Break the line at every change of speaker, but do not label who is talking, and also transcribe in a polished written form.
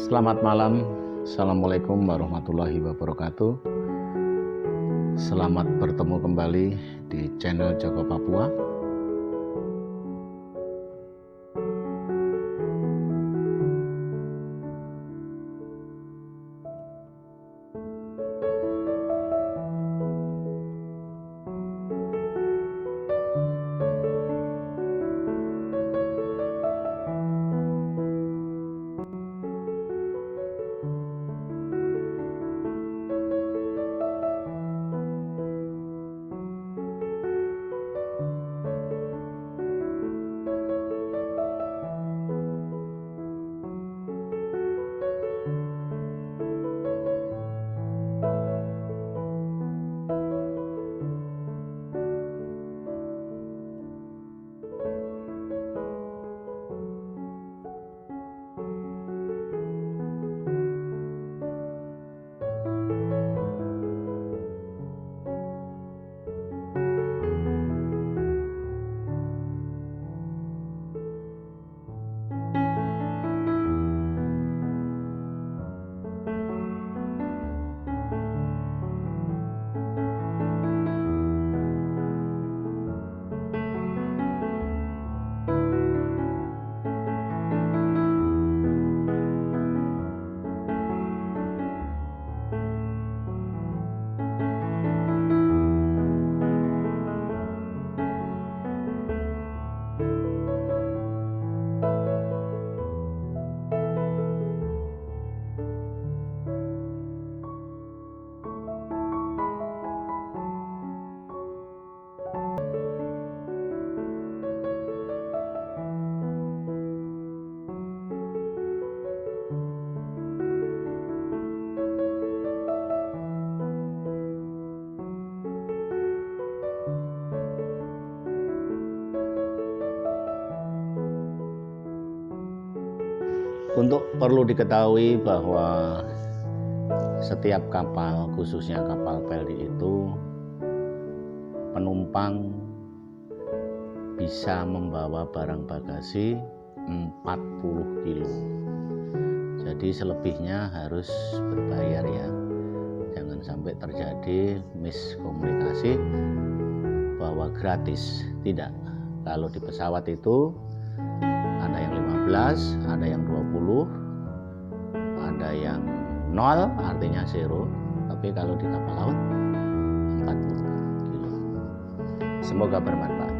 Selamat malam, Assalamualaikum warahmatullahi wabarakatuh. Selamat bertemu kembali di channel Joko Papua. Perlu diketahui bahwa setiap kapal, khususnya kapal pelni itu, penumpang bisa membawa barang bagasi 40 kilo. Jadi selebihnya harus berbayar ya. Jangan sampai terjadi miskomunikasi bahwa gratis. Tidak. Kalau di pesawat itu ada yang 15, ada yang 20, ada yang 0 artinya zero, tapi kalau di kapal laut 40 kilo. Semoga bermanfaat.